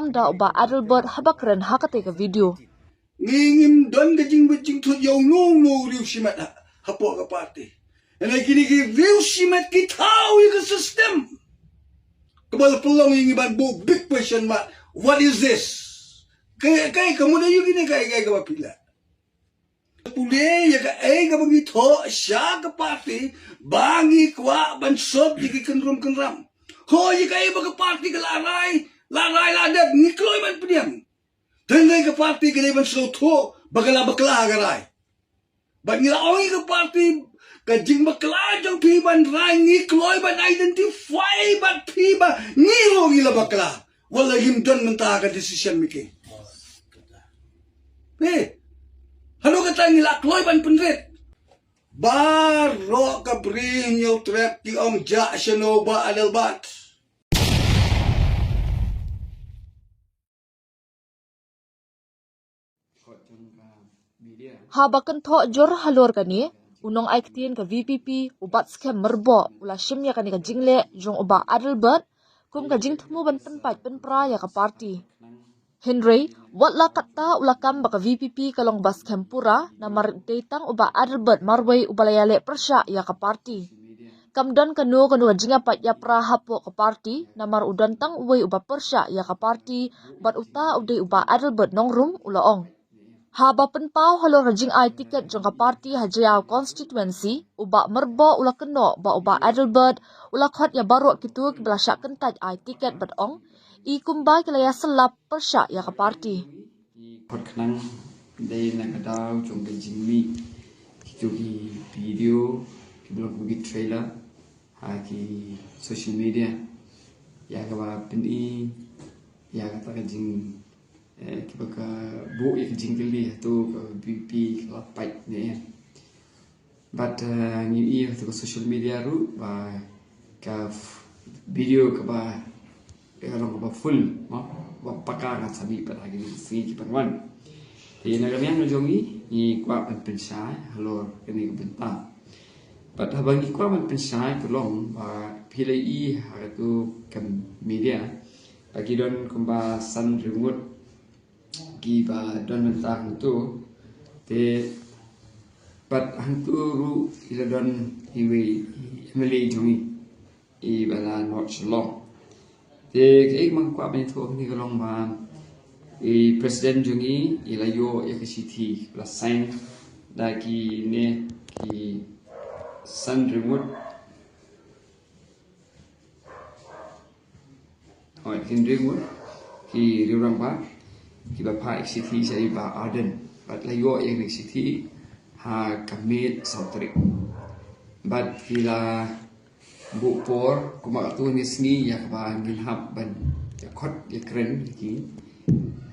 kam da uba Adelbert habakren hakate ka video. Ngingim don gajing bajing tu yaw no riu simat hapo ka party. Enay kini riu simat kitaw yung system. Kabal pelong yung iban bo big question ma, what is this? Kaya kamu na yung gini kaya kapila. Puli ya ka ay ka bangito siya ka party bangi kwa bansot di kenrum kenram. Ho ya ka ay ka party ka laray ladat nikloy man pediam. Tengay ka party ka ban soto bagala bakla garay. Bag nila oi ka party ka jing bakla jang piban ray nikloy ban identify bat piba niro ila bakla. Wala himdan menta ka decision miki. Halo kata nila kloy ban penret. Baro ka bring yung trap ti om ja Shanova Adelbert. Habakan tho jor halor kani unong aiktin ka VPP ubat scam merbo ula shimya kani ka jingle jong uba Adelbert kum ka jing thumu ban penpat penpra ya ka party. Henry, watla kata ulakam baka VPP kalong bas kempura na mardeitang uba Adelbert marway ubalayale persya ya ka party. Kamdan kanu jinga pat ya pra hapo ka party na marudantang uway uba persya ya ka party bat uta uday uba Adelbert nongrum ulaong. Haba penpau halo rajing ai tiket jong ka party hajayaw constituency uba merbo ula keno ba uba Adelbert ula khot ya baru kitu kibla syak kentaj ai tiket bat ong I kumbay kilaya selap persya ya ka party. Khot khnang day nakadaw jong Beijing mi kitu ki video ki blog ki trailer ha ki social media ya ka ba pini ya ka ta jing ki ba ka bu ik jing kili tu ka BP ka pai ne but ni I to social media ru ba ka video ka ba kalau kau full, mau pakar nak sabi pada hari ini sini kipanwan. Jadi nak kami menjongi ni kuat pensai, halor kini kebentar. Pada bagi kuat pensai tolong pilih I hari tu kem media bagi don kembasan remote kiba don mentang tu. Te pat hantu ru ila don iwi emeli jongi I bala not long. Thì cái mang bên thuộc ni kalong ba president jungi ilayo yakashiti plus sign da ki ne ki sun remote hỏikin remote ki riurang ba ki ba pa yakashiti sai ba arden but layo yakashiti ha kamit sautrik but kila bu por kuma tu ni sni ya ka ngin hab ban ya khot ya kren ki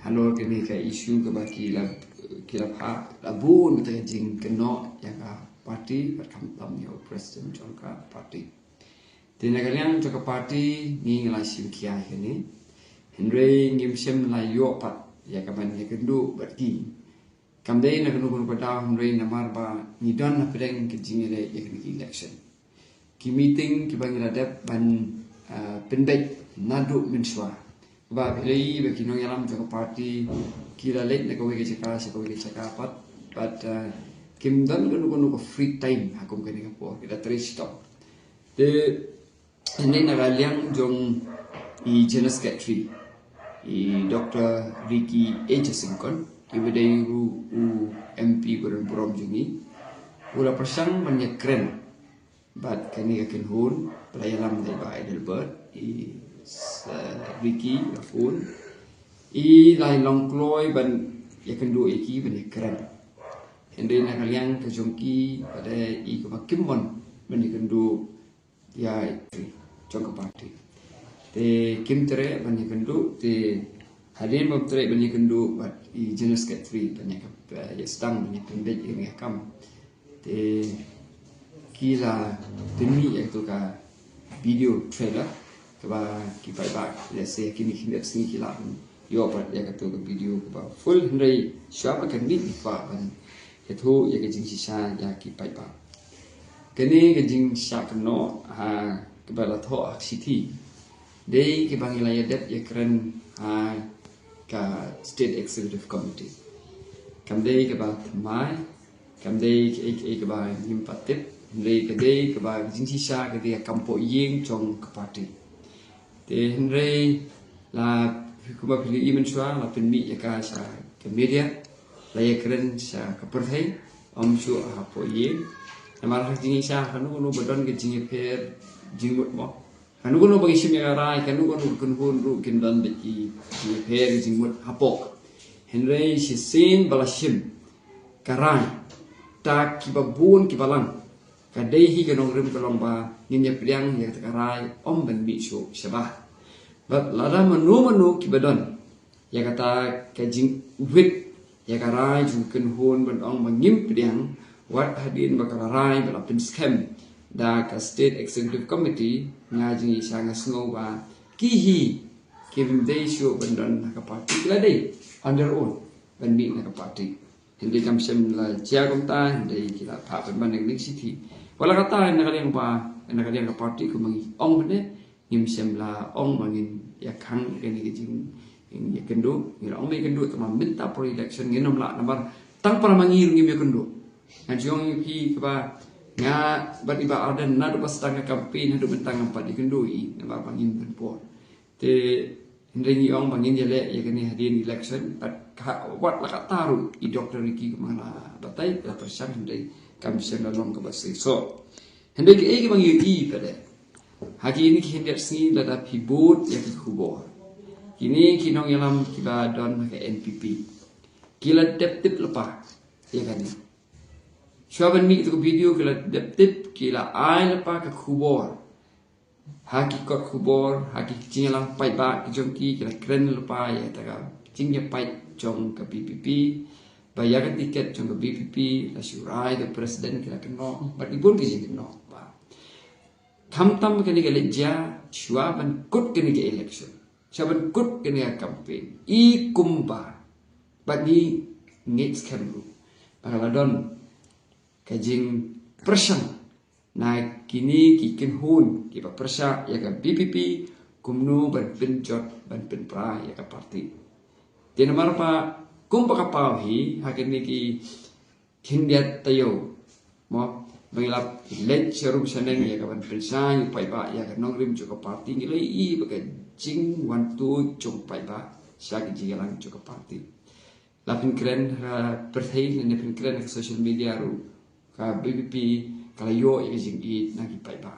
hanor ke ni ka issue ka ba ki la pha la bun ta jing ke no ya ka party pat kam tam yo president jong ka party tin ka liang jo ka party ni la sim kia he ni henry ngim sem la yo pat ya ka ban ya kendu bat ki kam dei na kenu kun pada henry na mar ba ni don na pedeng ke jing le ya ki election ki meeting ki bang radap ban pendek nadu menswa ba pilih bagi nong yalam jaka party kira late na kawai ke caka pat but kim dan kanu free time hakum kani kapo kita trace stop de ini nagaliang jong I general secretary I Dr. Ricky H. Singkon ibadai ru MP Gordon Brom jungi ula persang banyak keren but kani akan hun pelayanan dari Pak Adelbert Ricky phone lain long kloy ban akan dua iki ban keren hindi na kalian kejongki pada ko makimbon ban akan dua ya jong party te kim tere ban akan dua te hadin bab tere ban akan dua but jenis secretary ban ya sedang ban akan dek ini kam te kila demi itu ka video trailer kaba kipai bak let's say kini sini kila yo pat ya ka video kaba full hendai siapa kan ni pa ban itu ya ke jing sisa ya kipai bak kini ke jing sya keno kaba la tho city dei ke bangila ya det ya keren ka State Executive Committee. Kamdei ka ba thamai, kamdei ka ba nimpatip, kamdei ka ba jinsisa ka dia kampo ying chong ka party. Te henrei la kuma pili imen swa la penmi ya ka sa ke media la ya keren sa ka perthai om su ha po ying. Namar ha jinsisa kanu no badon ke jingi per jingmut mo. Kanu kono bagi simya rai kanu kono kun ru kin dan beki per jingmut hapo. Henry si sin balashim karai ta kibabun kibalang kadehi kanong rim kalong ba ninya priang ya karai om ben bi so sabah but lada manu kibadon ya kata kajing wit ya karai jungken hon ben ong mangim priang wat hadin bakarai balapin scam da ka State Executive Committee ngajing isa nga sngo ba kihi kim day show bendon ka party la day on their own ban mi na ka party hindi kam sem la chia kom ta hindi kila pa ban ban ning city wala ka ta na kaliang ka party ko mangi ong bene nim sem la ong mangin ya khang ni jing ya kendo ni ong me kendo ta minta pro election nginom la namar tang para mangir ngim ya kendo an jong pi ka nga bat iba adan na do pastanga campaign hadu bentang empat di kendui na ba pangin penpo te hindi ong pangin jale ya kani hadin election at wat la taru i Dr. Ricky kemana batai la persan hindi kam sen long ka basi so hindi ki bang i pada hagi ini ki hendak sini la da pibot ya ki kubo kini kinong yalam kiba don ke NPP kila tip lepa ya kani Syaban mi itu video kila deptip kila ai lepa ke kubor. Haki kot kubor, haki cingalang pai ba ke jongki kila keren lepa ya taga cingnya pai jong ke BPP. Bayar tiket jong ke BPP la syurai ke presiden kila keno. Bat ibun ke jing keno ba. Kamtam kini ke leja syaban kut kini ke election. Syaban kut kini ke campaign. I kumba. Bat ni ngits kemru. Bakaladon kajing persang na kini kikin hun kiba persa ya ka BPP kumnu ban pinjot ban pinpra ya ka parti tinamar pa kum pa kapahi hakini ki kindiat tayo mo mangilap let serum saneng ya ka ban pinsa yu pai ba ya ka nongrim jo ka parti ngilai i ba ka jing wan tu jong pai ba sya ki jigalang jo ka parti lapin kren perthai ne pin kren social media ru ka BPP kalayo ya jing i nagi pai ba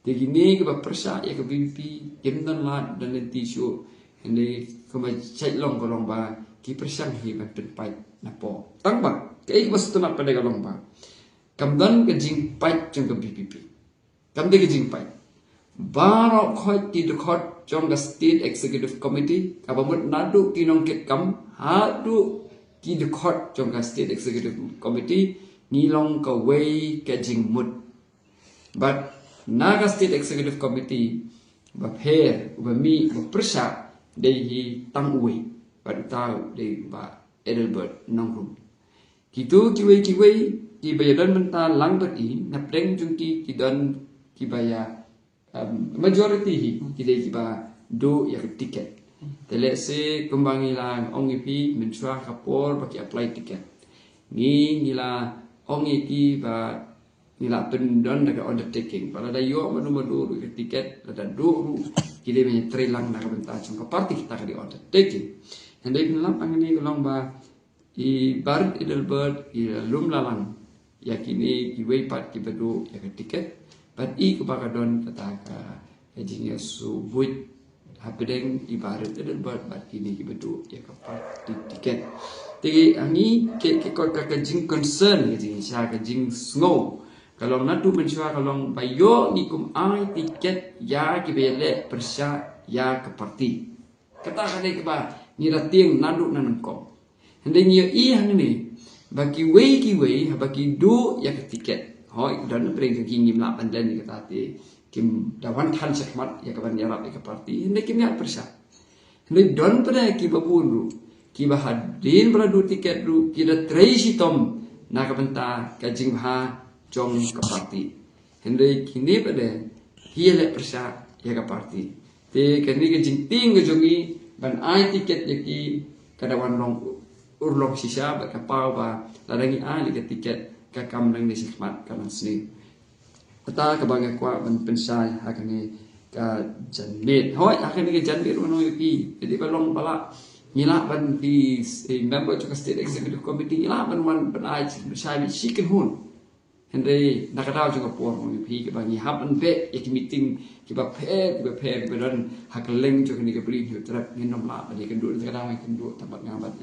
te gini ke ba persa ya ka BPP gemdan la dan nanti show ende kuma chai long golong ba ki persang hi ban pen pai na po tang ba ke ba stuna pada golong ba kamdan ke jing pai jong ka BPP kamde ke jing pai baro khoi ti de khot jong ka State Executive Committee ka ba mut nadu kinong ket kam ha du ki de khot jong ka State Executive Committee nilong ka way ka jing mut but naga State Executive Committee ba pher ba mi ba persa de hi tang uwe ba tau de ba Edelbert nongrum kitu kiwe ki bayadan menta lang bat i na preng jungki ki dan ki baya majority hi ki de ki ba do ya tiket tele se kumbangi lang ong ipi mensua kapor ba ki apply tiket ni ngila ong iki ba nila pendon daga undertaking pada da yo manu ke tiket da do kile me trelang na kabenta chung ka parti kita di undertaking handai nilam angani golong ba i bar Edelbert i lum lalang yakini ki way part ki bedo ya ke tiket but i ku bakadon kata ka ejinya su buit hapedeng i bar Edelbert but kini ki bedo ya ka parti tiket Tegi ani ke kot ka jing concern ke jing sya ke jing snow kalau natu mensua kalau bayo ni kum ai tiket ya ki bele persa ya ke parti kata kade ke ba ni rating nadu nanengko hende ni i hang ni bagi way bagi do ya ke tiket hoi dan bring ke ngim la pandan ni kata te kim dawan than sekmat ya ke ban yarap ke parti hende kim ya persa hende don pada ki babunu kiba hadin beradu tiket ru kida traisi tom na kabenta kajing ha jong ka parti hende kini pada hiele persa ya ka parti te kani kajing ting ke jongi ban ai tiket yaki kadawan long urlong sisa ba kapau ba ladangi ai liga tiket ka kamlang ni sikmat kanan sini kata kabaga kwa ban pensai hakani ka janbit hoi hakani ka janbit mano yaki jadi balong bala ngila ban di member to state executive committee ngila ban ai pensai sikin hun Henry nakadaw juga puan mo pi ke bangi happen be ek meeting ke ba pe beran hakeleng juga ni ke beri hu trap ni nom la ni kan du kadang kan du tempat ngabat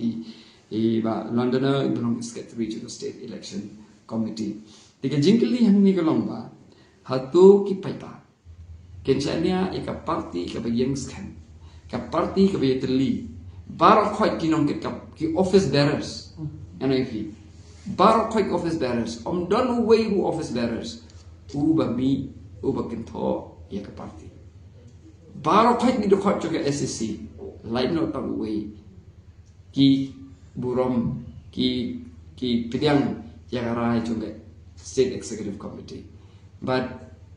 ba Londoner belong secretary to the state election committee tiga jingkeli hang ni kalong ba hatu ki pai ba kenchania eka party ke bagian scan ka party ke bagian terli bar khoi ki nom ki office bearers NIP Baru koi office bearers, don way who office bearers, uba mi, uba kento, ya ke party. Baru koi ni dokot juga SSC, lain no tahu way, ki burom, ki pediang ya karai juga state executive committee. But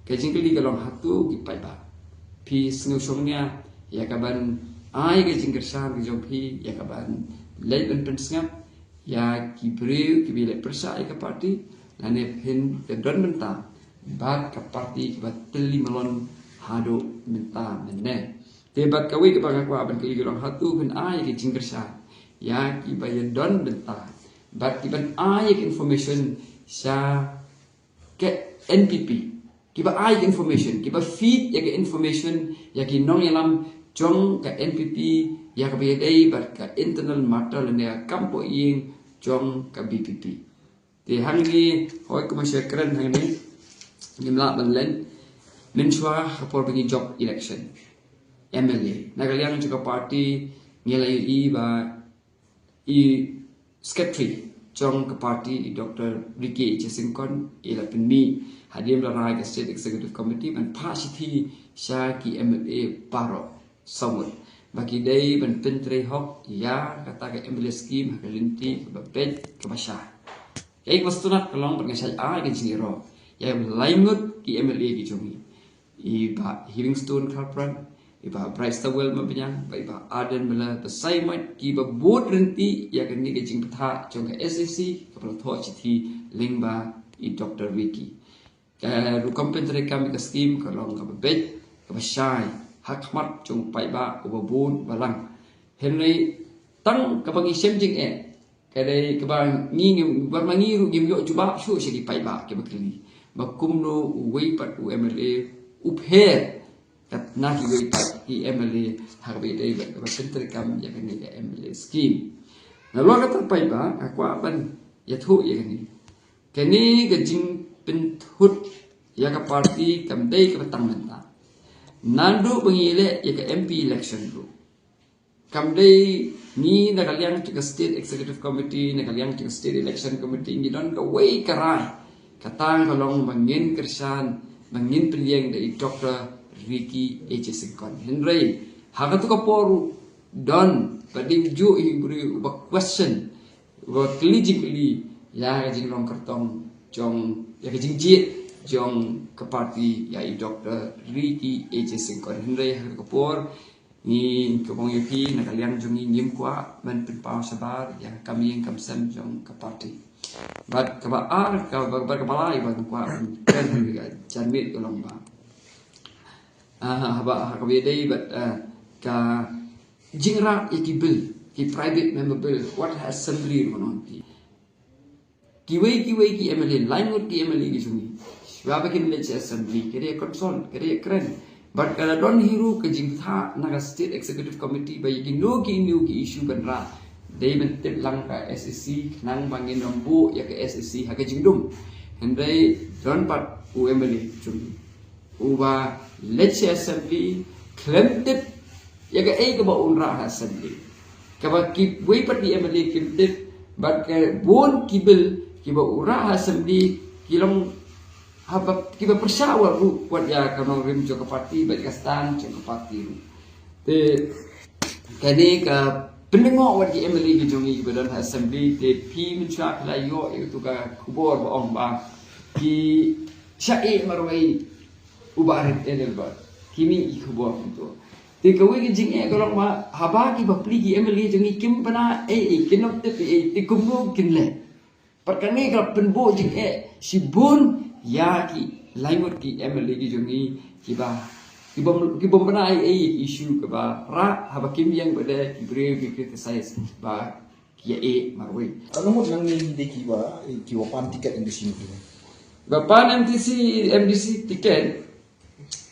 kajing kali kalau hatu ki pai ba, pi sengusungnya ya kaban, ai kajing kersan ki jompi ya kaban, lain pensngap. Ya kibreu kibile persa ke parti lane pin ke don menta bat ke parti ke teli melon hado menta menne te bat kawe ke baga kwa ban ke igron hatu pin ai ke jingkersa ya ki bayan don menta bat ki ban ai ke information sa ke NPP ki ba ai ke information ki ba feed ya ke information ya ki nong yalam jong ke NPP ya ke bayadai bat ke internal matter lane kampo ing Jong ka BPP. Di hang ni hoi ko masya keren hang ni gimla ban len menswa kapor bagi job election MLA. Nagaliang juga parti ngelai ba secretary jong ka parti Dr. Ricky Jesingkon ila penmi hadim la rai state executive committee ban pasiti syaki MLA paro sawut. Bagi day ban pentre hok ya kata ke MLA scheme hakalinti ke bapet ke basah. Kaya wastunat kalong berngasai ke jiniro. Ya laingut ki MLA ki jomi. Iba Livingstone Kalpran, iba Bryce Tawel mabanyang, iba Aden bela besaimat ki ba board renti ya kan ni ke jing petha jong ke SSC ke tho chithi lingba I Dr. Vicky. Ka ru kompentre kam ke scheme kalong ke bapet ke basai. Hakmat chung pai ba ubabun balang henry tang kabangi semjing kadai kabang nging barmangi ru gim yo cuba shu segi pai ba ke bakli bakum no wei pat u MLA upher kat na ki wei pat ki MLA harbe dei ba center kam ya kan ni MLA scheme na lo ka pai ba akwa ban ya thu ya kan ni kani ga jing pin thut ya ka party kam dei ka tang menta Nandu pengile ya ke MP election tu. Kamdai ni nakaliang ke state executive committee, nakaliang ke state election committee ni don ke way karai. Katang kalong mangin kersan, mangin piliang dari Dr. Ricky Jesingkon. Henry, haka tu kaporu don padim ju ibri ba question, ba klijikli ya ke jinglong kertong jong ya ke jingjit jong ke parti ya Dr. Ricky Jesingkon Henry kapor ni kebong yuki nakaliang jongi nyim kwa ban pinpau sabar ya kami yang kamsam jong ke parti bat ka ba ar ka ba balai ba kwa kan ga janmit kolong ba haba ka be dei bat ka jingra ikibil ki private member bill what assembly mononti kiwei ki MLA lain ki MLA ki jungi Siapa kita lihat assembly, kerja konsol, kerja keren. But kalau don hiru ke jingtha naga state executive committee bagi gino ki issue benra. Day mentip lang ka SSC nang bangin rambu ya ke SSC hake jingdum. Hendai don pat UMLA cumi. Uba let's assembly claim tip ya ke ke ba unra assembly. Kaba ki wei pat di MLA kim tip but ke bon kibil ki ba ura assembly kilong haba kiba persyawa ru buat ya kanong rim jo ke parti baik kastan jo ke parti ru te kani ka pendengo wat di MLA ki jongi badan assembly te pi mencha la yo itu ka kubor ba om ba ki syai marwai ubarit enel ba kimi kubor itu Thì cái cái chính cái long mà haba ki bapli ki emeli jangi kim pana kinop te ti kumbu kinle perkane kalau penbo jing si bon ya ki laimut ki emeli ki jangi ki bom pana issue ke ba ra haba kim yang pada ki brave ki criticize ba ki marwe Ano mo nang hindi kiwa pan tiket in the sini. Bapan MDC tiket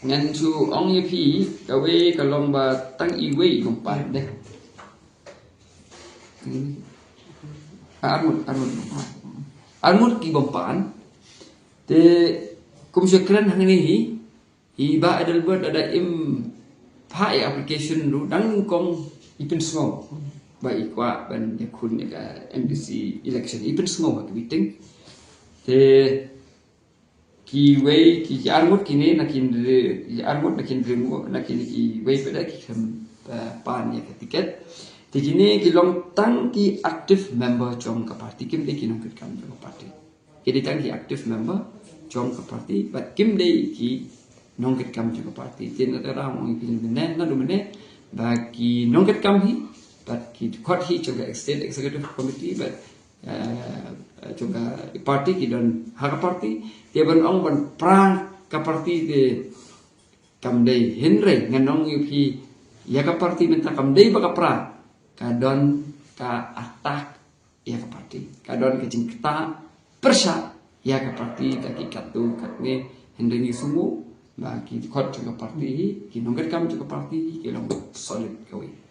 ngan chu ong ye pi kawe kalong ba tang iwe kompan deh armut ki bompan te kum sekran hang ni iba adal buat ada pai application du dang kong ipin small ba ikwa ban yakun ka MDC election ipin small ka meeting te ki wei ki armut kini nakin armut nakin ringo nakin ki wei pada ki pan ya tiket ti kini ki long tang ki active member jong ka party kim de ki nong kam jong ka party ki tang ki active member jong ka party but kim de ki nong kam jong ka party tin na ra mo ki ne na du ne ba ki nong kam hi but ki khot hi jong ka executive committee but juga parti ki don haka parti dia ban ong ban prang ka parti de kam dei henre nganong yu pi ya ka parti menta kam dei ba ka pra ka don ka atak ya ka parti ka don ka jingkta persa ya ka parti ka ki katu ka ne henre ni sumu ba ki khot ka parti ki nongkat kam ka parti ki long solid kawi